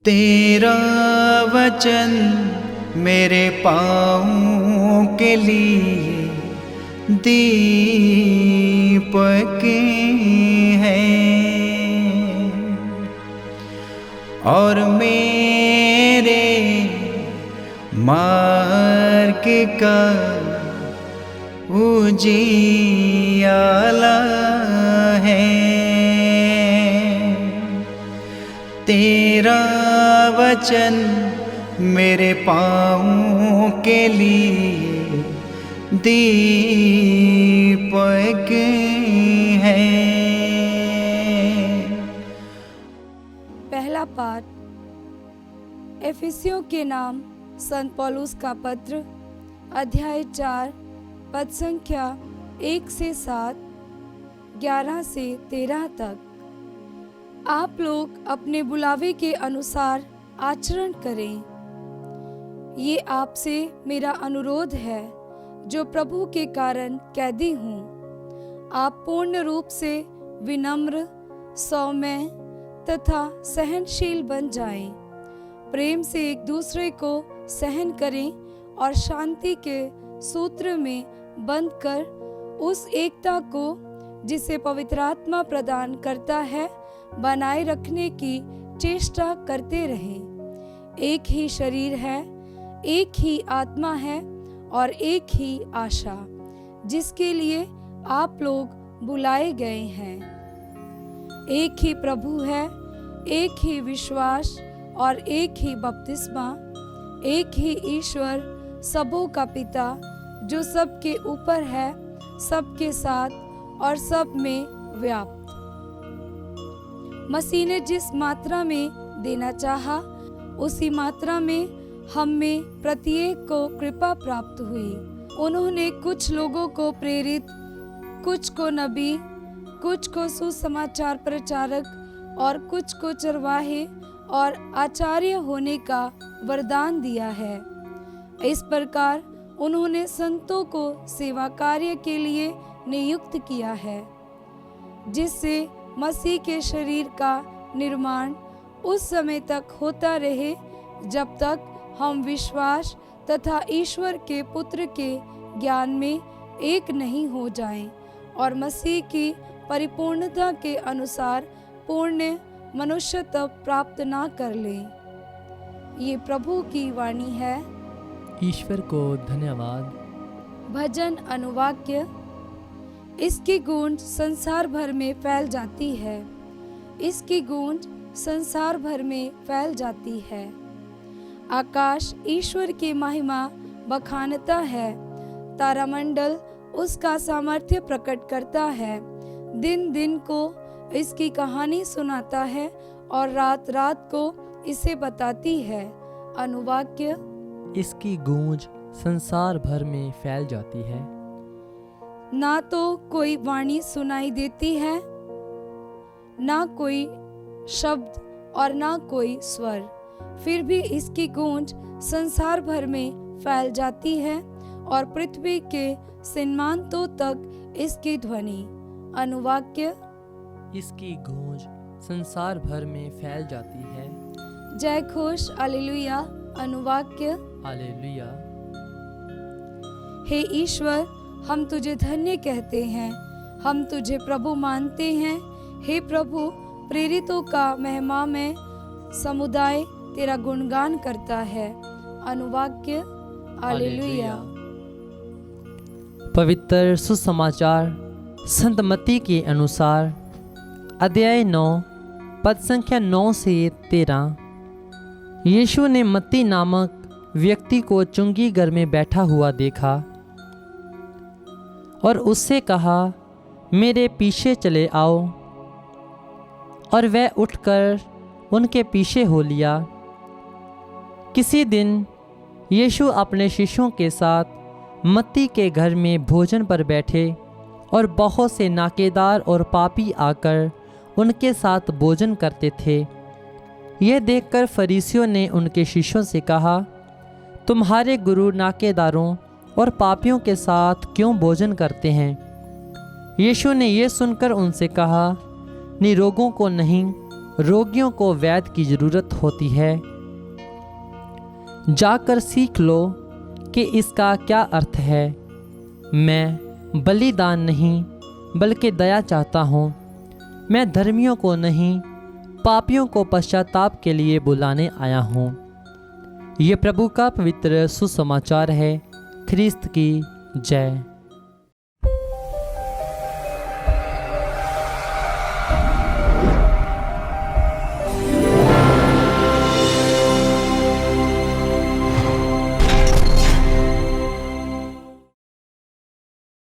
तेरा वचन मेरे पाँवों के लिए दीपक है और मेरे मार्ग का उजियाला है। तेरा वचन मेरे पाँवों के लिए दीपक है। पहला पाठ एफिसियों के नाम संत पौलुस का पत्र, अध्याय 4, पद संख्या 1 से 7, 11 से 13 तक। आप लोग अपने बुलावे के अनुसार आचरण करें। ये आपसे मेरा अनुरोध है जो प्रभु के कारण कैदी हूँ। आप पूर्ण रूप से विनम्र, सौम्य तथा सहनशील बन जाएं। प्रेम से एक दूसरे को सहन करें और शांति के सूत्र में बंध कर उस एकता को जिसे पवित्र आत्मा प्रदान करता है बनाए रखने की चेष्टा करते रहें। एक ही शरीर है, एक ही आत्मा है और एक ही आशा जिसके लिए आप लोग बुलाए गए हैं। एक ही प्रभु है, एक ही विश्वास और एक ही बपतिस्मा, एक ही ईश्वर सबों का पिता जो सबके ऊपर है, सबके साथ और सब में व्याप्त। मसीह ने जिस मात्रा में देना चाहा उसी मात्रा में हम में प्रत्येक को कृपा प्राप्त हुई। उन्होंने कुछ लोगों को प्रेरित, कुछ को नबी, कुछ को सुसमाचार प्रचारक और कुछ को चरवाहे और आचार्य होने का वरदान दिया है। इस प्रकार उन्होंने संतों को सेवा कार्य के लिए नियुक्त किया है, जिससे मसीह के शरीर का निर्माण उस समय तक होता रहे जब तक हम विश्वास तथा ईश्वर के पुत्र के ज्ञान में एक नहीं हो जाएं और मसीह की परिपूर्णता के अनुसार पूर्ण मनुष्यत्व प्राप्त ना कर लें। ये प्रभु की वाणी है। ईश्वर को धन्यवाद। भजन अनुवाक्य। इसकी गूंज संसार भर में फैल जाती है, इसकी गूंज संसार भर में फैल जाती है। आकाश ईश्वर की महिमा बखानता है, तारामंडल उसका सामर्थ्य प्रकट करता है। दिन दिन को इसकी कहानी सुनाता है और रात रात को इसे बताती है। अनुवाक्य। इसकी गूंज संसार भर में फैल जाती है। ना तो कोई वाणी सुनाई देती है, ना कोई शब्द और ना कोई स्वर, फिर भी इसकी गूंज संसार भर में फैल जाती है और पृथ्वी के सीमांतों तक इसकी ध्वनि। अनुवाक्य। इसकी गूंज संसार भर में फैल जाती है। जय घोष हालेलुया। अनुवाक्य। हालेलुया। हे ईश्वर, हम तुझे धन्य कहते हैं, हम तुझे प्रभु मानते हैं। हे प्रभु, प्रेरितों का महिमा में समुदाय तेरा गुणगान करता है। अनुवाक्य। हालेलुया। पवित्र सुसमाचार संत मत्ती के अनुसार, अध्याय 9, पद संख्या 9 से 13। यीशु ने मत्ती नामक व्यक्ति को चुंगी घर में बैठा हुआ देखा और उससे कहा, मेरे पीछे चले आओ। और वह उठकर उनके पीछे हो लिया। किसी दिन यीशु अपने शिष्यों के साथ मत्ती के घर में भोजन पर बैठे और बहुत से नाकेदार और पापी आकर उनके साथ भोजन करते थे। यह देखकर फरीसियों ने उनके शिष्यों से कहा, तुम्हारे गुरु नाकेदारों और पापियों के साथ क्यों भोजन करते हैं? यीशु ने यह सुनकर उनसे कहा, निरोगों को नहीं रोगियों को वैद्य की ज़रूरत होती है। जाकर सीख लो कि इसका क्या अर्थ है। मैं बलिदान नहीं बल्कि दया चाहता हूँ। मैं धर्मियों को नहीं पापियों को पश्चाताप के लिए बुलाने आया हूँ। ये प्रभु का पवित्र सुसमाचार है। ख्रिस्त की जय।